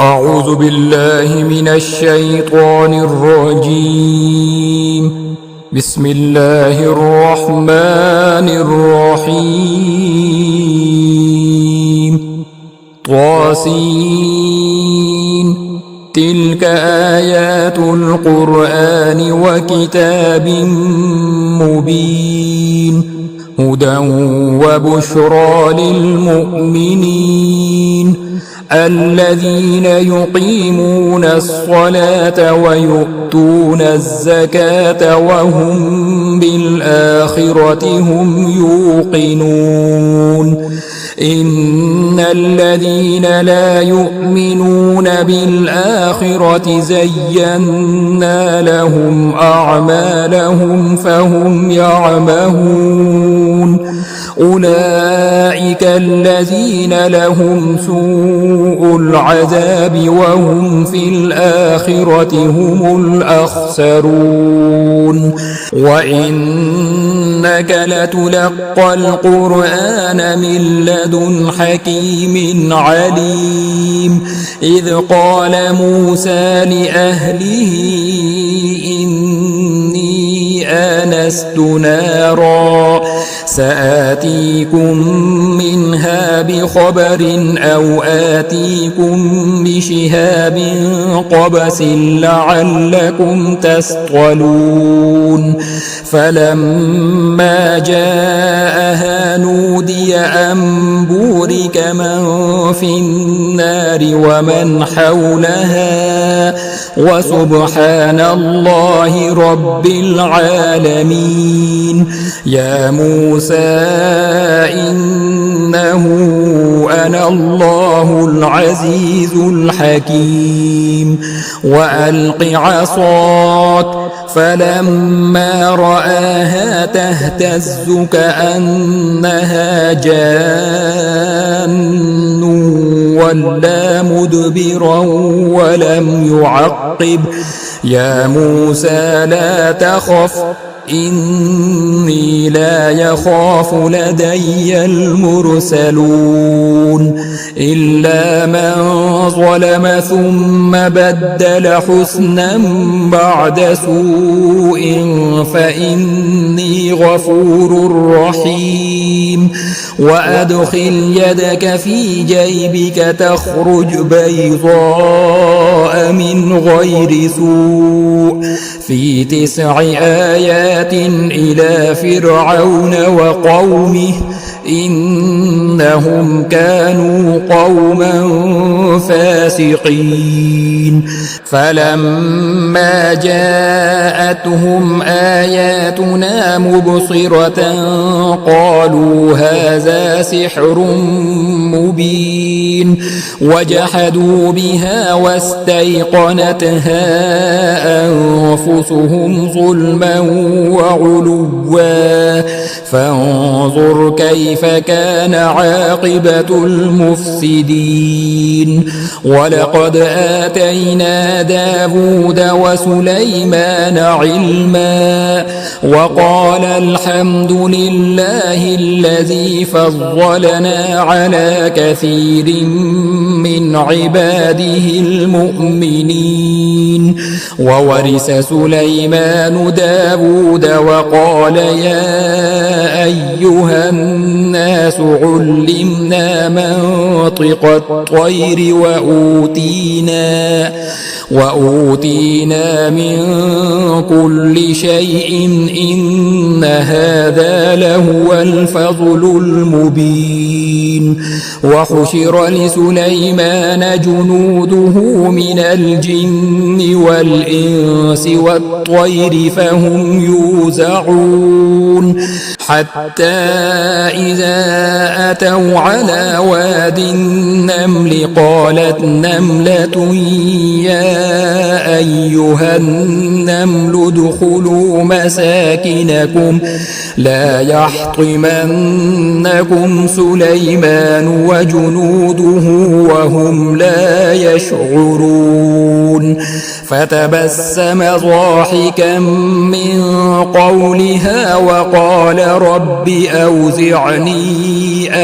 أعوذ بالله من الشيطان الرجيم. بسم الله الرحمن الرحيم. طاسين. تلك آيات القرآن وكتاب مبين. هدى وبشرى للمؤمنين الذين يقيمون الصلاة ويؤتون الزكاة وهم بالآخرة هم يوقنون. إن الذين لا يؤمنون بالآخرة زينا لهم أعمالهم فهم يعمهون. أولئك الذين لهم سوء العذاب وهم في الآخرة هم الأخسرون. وإنك لتلقى القرآن من لدن حكيم عليم. إذ قال موسى لأهله إني آنست نارا سآتيكم منها بخبر أو آتيكم بشهاب قبس لعلكم تصطلون. فلما جاءها نودي أن بورك من في النار ومن حولها وسبحان الله رب العالمين. يا موسى إنه أنا الله العزيز الحكيم. وألق عصاك فلما رآها تهتز كأنها جان ولا مدبرا ولم يعقب. يا موسى لا تخف إني لا يخاف لدي المرسلون. إلا من ظلم ثم بدل حسنا بعد سوء فإني غفور رحيم. وأدخل يدك في جيبك تخرج بيضاء من غير سوء في 9 آيات إلى فرعون وقومه إنهم كانوا قوما فاسقين. فلما جاءتهم آياتنا مبصرة قالوا هذا سحر مبين. وجحدوا بها واستيقنتها أنفسهم ظلما وعلوا فانظر كيف كان عاقبة المفسدين. ولقد آتينا داود وسليمان علما وقال الحمد لله الذي فضلنا على كثير من عباده المؤمنين. وورث سليمان داود وقال يا أيها الناس علمنا منطق الطير وأوتينا من كل شيء إن هذا لهو الفضل المبين. وحشر لسليمان جنوده من الجن والإنس والطير فهم يوزعون. حتى إذا أتوا على واد النمل قالت نملة يا أيها النمل ادخلوا مساكنكم لا يحطمنكم سليمان وجنوده وهم لا يشعرون فتبسم ضاحكا من قولها وقال رب أوزعني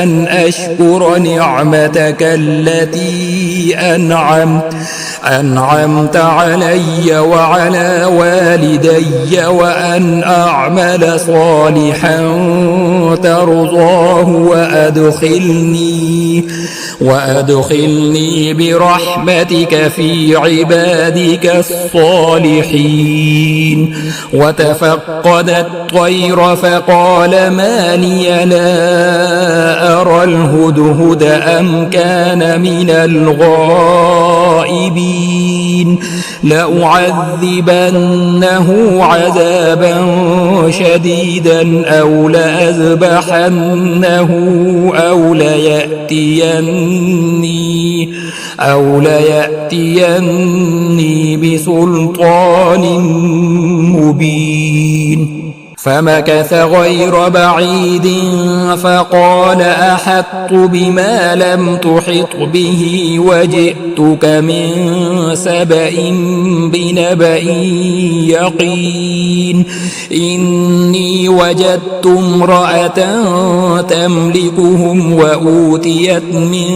أن أشكر نعمتك التي أنعمت علي وعلى والدي وأن أعمل صالحا ترضاه وأدخلني برحمتك في عبادك الصالحين وتفقد الطير فقال ما لي لا أرى الهدهد أم كان من الغائبين لأعذبنه عذابا شديدا أو لأذبحنه أو ليأتيني بسلطان مبين فمكث غير بعيد فقال أحطت بما لم تحط به وجئتك من سبأ بنبأ يقين إني وجدت امرأة تملكهم وأوتيت من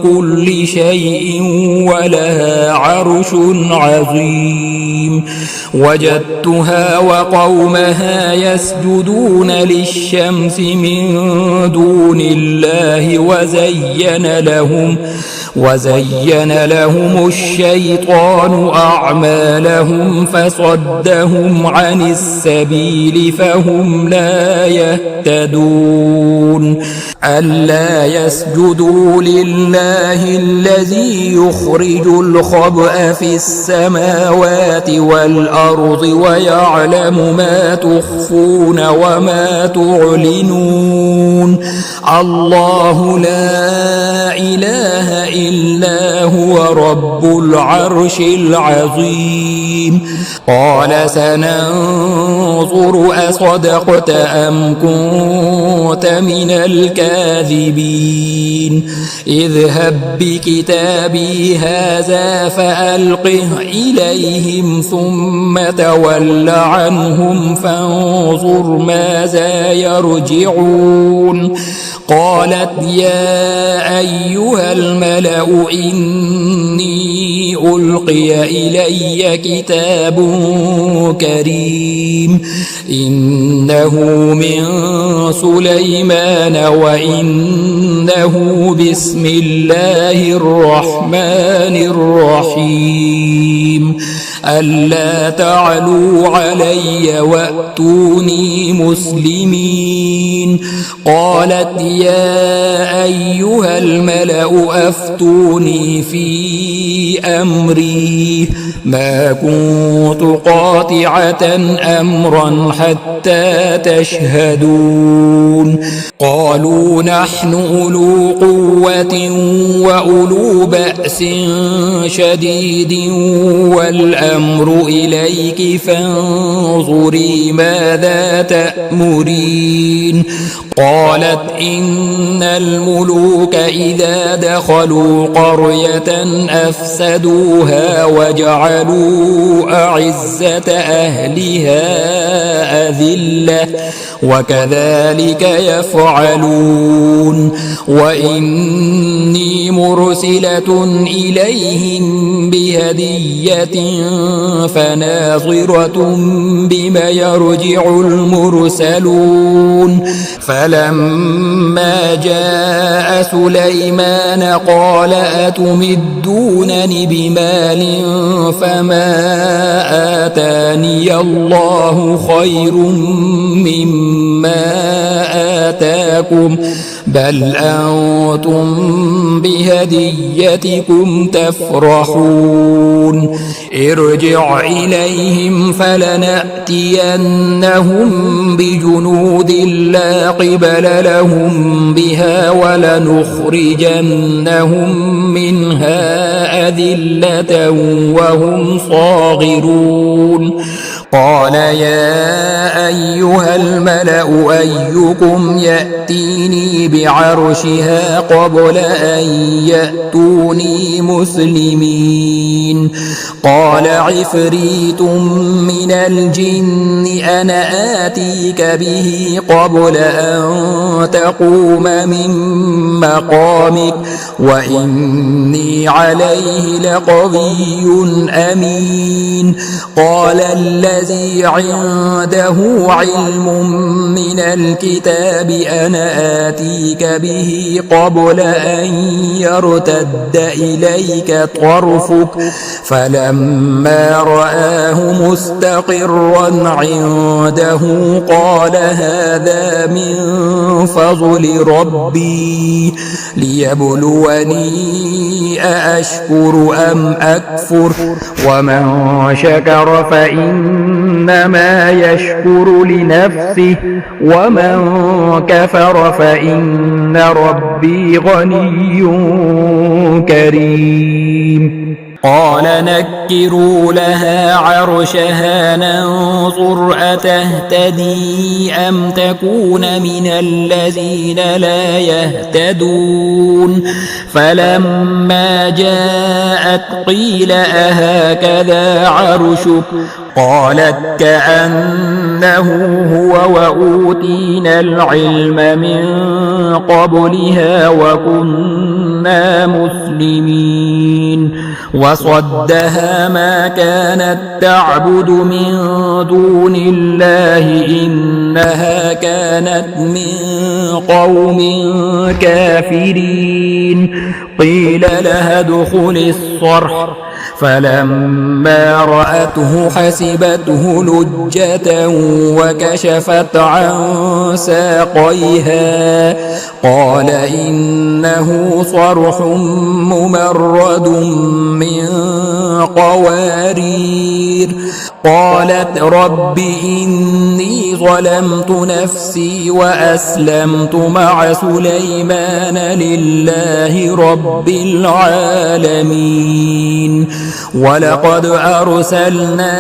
كل شيء ولها عرش عظيم وجدتها وقومها يسجدون للشمس من دون الله وزين لهم الشيطان أعمالهم فصدهم عن السبيل فهم لا يهتدون ألا يسجدوا لله الذي يخرج الخبأ في السماوات والأرض ويعلم ما تخفون وما تعلنون الله لا إله إلا هو رب العرش العظيم قال سننظر أصدقت أم كنت من الكاذبين اذهب بكتابي هذا فألقه إليهم ثم تول عنهم فانظر ماذا يرجعون قالت يا أيها الملأ إني ألقي إلي كتاب كريم إنه من سليمان وإنه بسم الله الرحمن الرحيم ألا تعلوا علي وأتوني مسلمين قالت يا أيها الملأ أفتوني في أمري ما كنت قاطعة أمرا حتى تشهدون قالوا نحن أولو قوة وأولو بأس شديد والأمر إليك فانظري ماذا تأمرين قالت إن الملوك إذا دخلوا قرية أفسدوها وجعلوا أعزة أهلها أذلة وكذلك يفعلون وإني مرسلة إليهم بهدية فناظرة بما يرجع المرسلون فلما جاء سليمان قال أتمدونني بمال فما آتاني الله خير مما آتاكم بل أنتم بهديتكم تفرحون ارجع إليهم فلنأتينهم بجنود لا قبل لهم بها ولنخرجنهم منها أذلة وهم صاغرون قال يا أيها الملأ أيكم يأتيني بعرشها قبل أن يأتوني مسلمين قال عفريت من الجن أنا آتيك به قبل أن تقوم من مقامك وإني عليه لقوي أمين قال الذي عنده علم من الكتاب أنا آتيك به قبل أن يرتد إليك طرفك فلما رآه مستقرا عنده قال هذا من فضل ربي ليبلوني أأشكر أم أكفر ومن شكر فإنما يشكر لنفسه ومن كفر فإن ربي غني كريم قال نكروا لها عرشها ننظر أتهتدي أم تكون من الذين لا يهتدون فلما جاءت قيل أهكذا عرشك قالت كأنه هو وأوتينا العلم من قبلها وكنا مسلمين وصدها ما كانت تعبد من دون الله إنها كانت من قوم كافرين قيل لها ادخل الصرح فلما رأته حسبته لجة وكشفت عن ساقيها قال إنه صرح ممرد من قوارير قالت رب إني ظلمت نفسي وأسلمت مع سليمان لله رب العالمين ولقد أرسلنا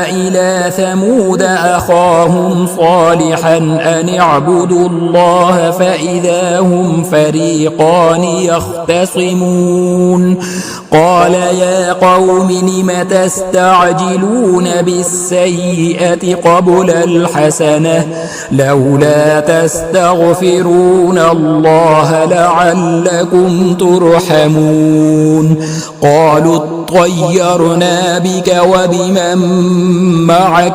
إلى ثمود أخاهم صالحا أن اعبدوا الله فإذا هم فريقان يختصمون قال يا قوم لم تستعجلون بالسيئة قبل الحسنة لولا تستغفرون الله لعلكم ترحمون قالوا طيرنا بك وبمن معك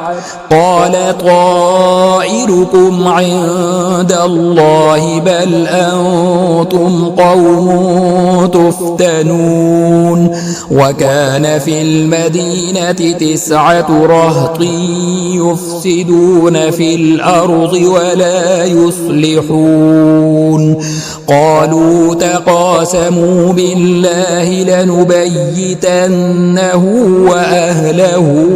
قال طائركم عند الله بل أنتم قوم تفتنون وكان في المدينة 9 رهط يفسدون في الأرض ولا يصلحون قالوا تقاسموا بالله لنبيتنه وأهله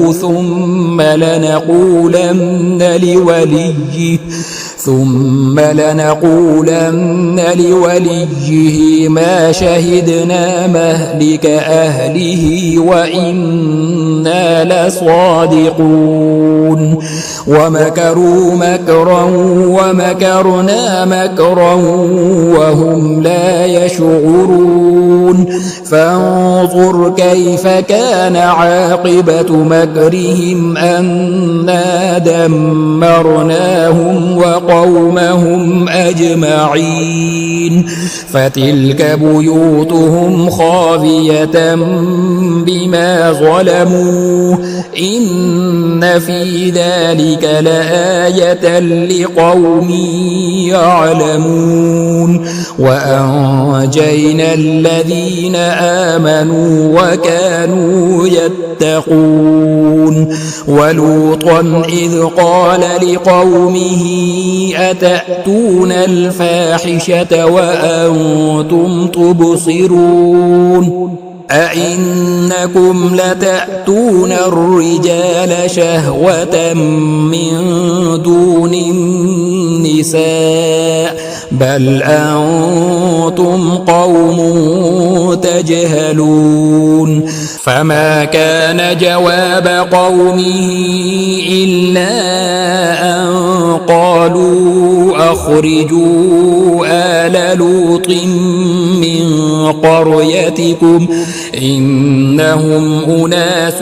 ثم لنقولن لوليه ما شهدنا مهلك أهله وإنا لصادقون ومكروا مكرا ومكرنا مكرا وهم لا يشعرون فانظر كيف كان عاقبة مكرهم أنا دمرناهم وقومهم أجمعين فتلك بيوتهم خاوية بما ظلموا إن في ذلك لآية لقوم يعلمون وأنجينا الذين آمنوا وكانوا يتقون ولوطا إذ قال لقومه أتأتون الفاحشة وأنتم تبصرون أئنكم لتأتون الرجال شهوة من دون النساء بل أنتم قوم تجهلون فما كان جواب قومه إلا أن قالوا أخرجوا آل لوط من قريتكم إنهم أناس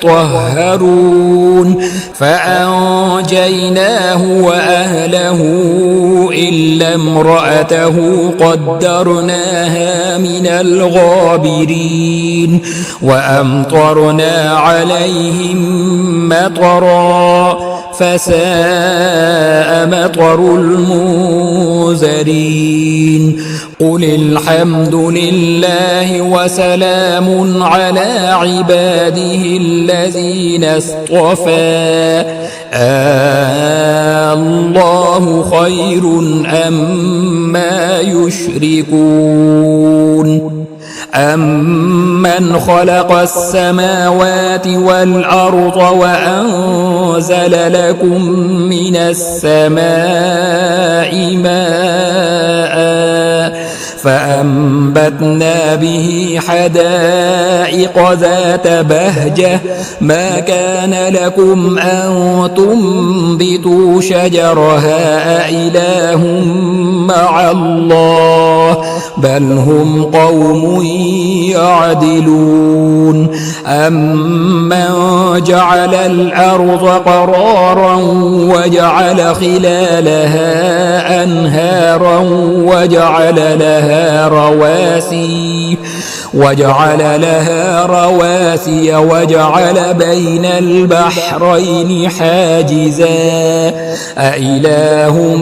يتطهرون فأنجيناه وأهله إلا امرأته قدرناها من الغابرين وأمطرنا عليهم مطرا فساء مطر المنذرين قل الحمد لله وسلام على عباده الذين اصطفى الله خير أما يشركون أمن خلق السماوات والأرض وأنزل لكم من السماء ماء فأنبتنا به حدائق ذات بهجة ما كان لكم أن تنبتوا شجرها أإله مع الله بل هم قوم يعدلون أمن جعل الأرض قرارا وجعل خلالها أنهارا وجعل لها رواسي وجعل بين البحرين حاجزا أإله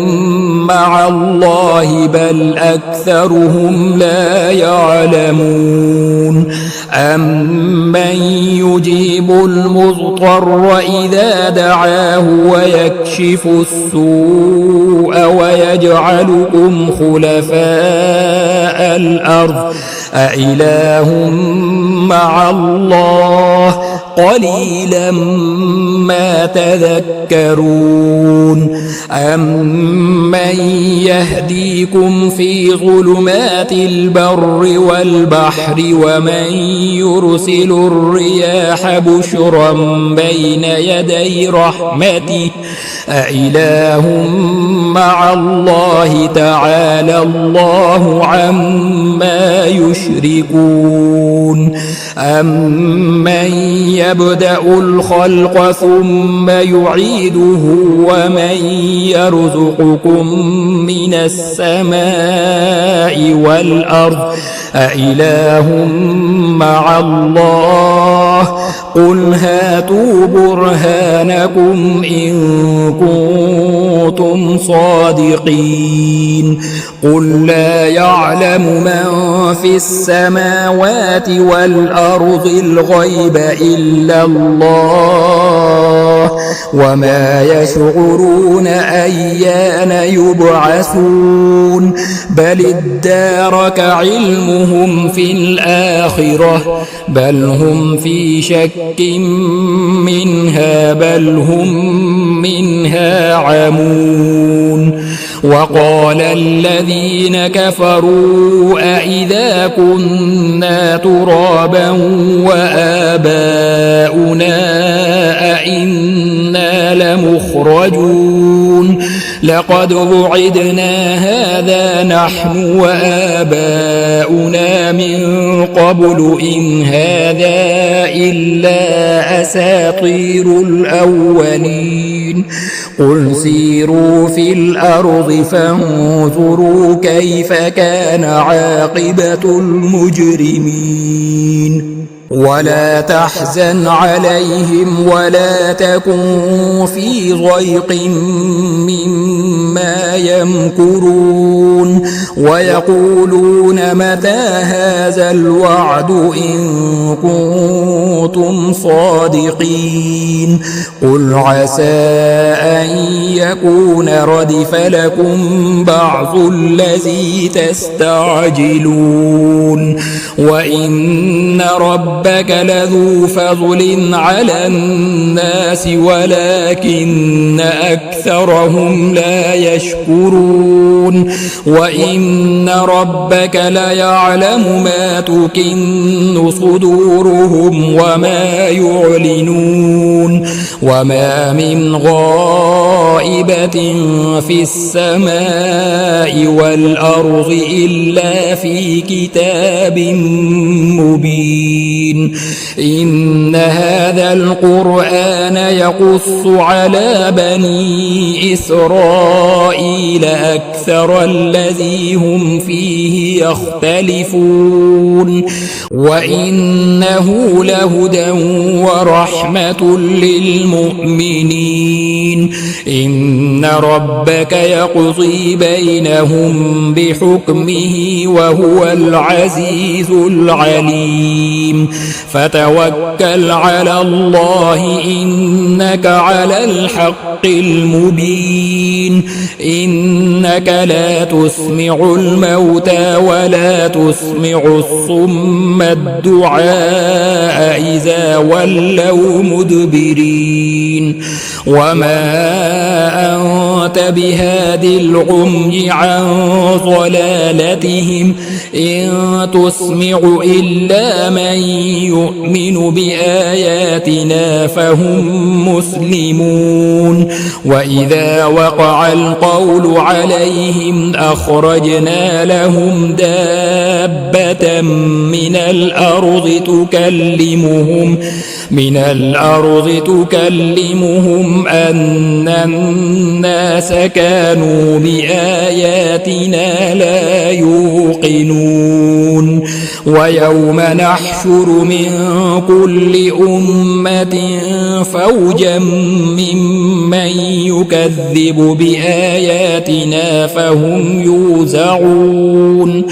مع الله بل أكثرهم لا يعلمون أمن يجيب المضطر إذا دعاه ويكشف السوء ويجعلكم خلفاء الأرض أإله مع الله قليلا ما تذكرون أمن يهديكم في ظلمات البر والبحر ومن يرسل الرياح بشرا بين يدي رحمته أإله مع الله تعالى الله عما يشركون أمن يبدأ الخلق ثم يعيده ومن يرزقكم من السماء والأرض أإله مع الله قل هاتوا برهانكم إن كنتم صادقين قل لا يعلم من في السماوات والأرض الغيب إلا الله وما يشعرون أيان يبعثون بل ادارك علمهم في الآخرة بل هم في شك منها بل هم منها عمون وقال الذين كفروا أئذا كنا ترابا وآباؤنا أئنا لمخرجون لقد وعدنا هذا نحن وآباؤنا من قبل إن هذا إلا أساطير الأولين قل سيروا في الأرض فانظروا كيف كان عاقبة المجرمين ولا تحزن عليهم ولا تكن في ضيق مما يمكرون ويقولون متى هذا الوعد إن كنتم صادقين قل عسى أن يكون ردف لكم بعض الذي تستعجلون وإن ربك لذو فضل على الناس ولكن أكثرهم لا يشكرون وإن ربك ليعلم ما تكن صدورهم وما يعلنون وما من غائبة في السماء والأرض إلا في كتاب مبين إن هذا القرآن يقص على بني إسرائيل أكثر الذي هم فيه يختلفون وإنه لهدى ورحمة للمؤمنين إن ربك يقضي بينهم بحكمه وهو العزيز العليم فتوكل على الله إنك على الحق المبين إنك لا تسمع الموتى ولا تسمع الصم الدعاء إذا ولوا مدبرين وما أنت بهاد العمي عن ضلالتهم إن تسمع إلا من يؤمن بآياتنا فهم مسلمون وإذا وقع القول عليهم أخرجنا لهم دابة من الأرض تكلمهم أن الناس كانوا بآياتنا لا يوقنون ويوم نحشر من كل أمة فوجا ممن يكذب بآياتنا فهم يوزعون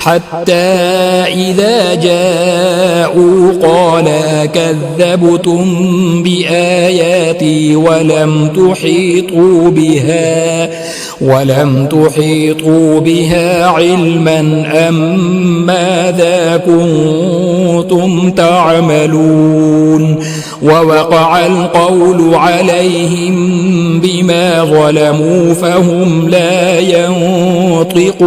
حتى إذا جاءوا قال كذبتم بآياتي ولم تحيطوا بها علما أم ماذا كنتم تعملون ووقع القول عليهم بما ظلموا فهم لا ينطقون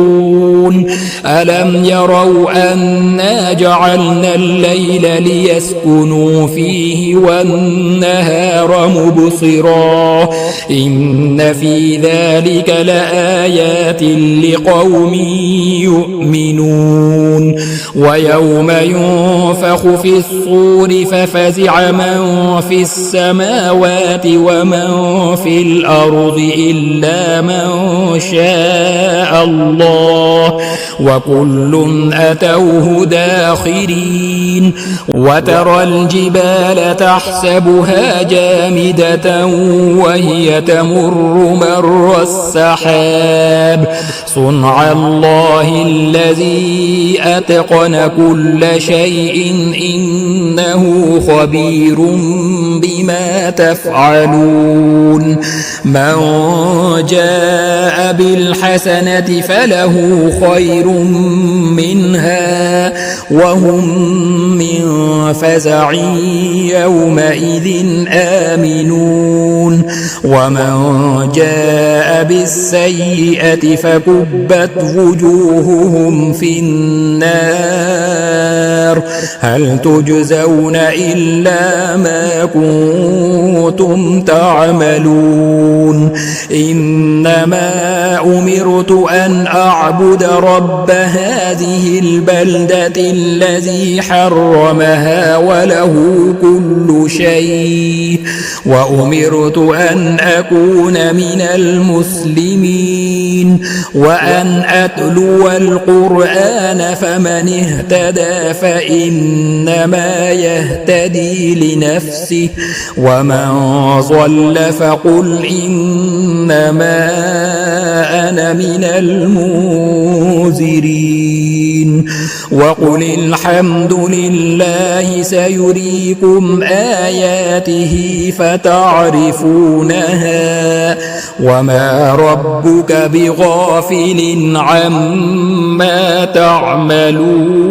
ألم يروا أنا جعلنا الليل ليسكنوا فيه والنهار مبصرا إن في ذلك لآيات لقوم يؤمنون ويوم ينفخ في الصور ففزع من في السماوات ومن في الأرض إلا من شاء الله وكل أتوه داخرين وترى الجبال تحسبها جامدة وهي تمر مر السحاب صنع الله الذي أتقن كل شيء إنه خبير بما تفعلون من جاء بالحسنة فله خير منها وهم من فزع يومئذ آمنون ومن جاء بالسيئة فكبت وجوههم في النار هل تجزون إلا ما كنتم تعملون إنما أمرت أن أعبد رب هذه البلدة الذي حرمها وله كل شيء وأمرت أن أكون من المسلمين وأن أتلو القرآن فمن اهتدى فإنما يهتدي لنفسه ومن ضل فقل إنما أنا من المنذرين وقل الحمد لله سيريكم آياته فتعرفونها وما ربك بغافل عما تعملون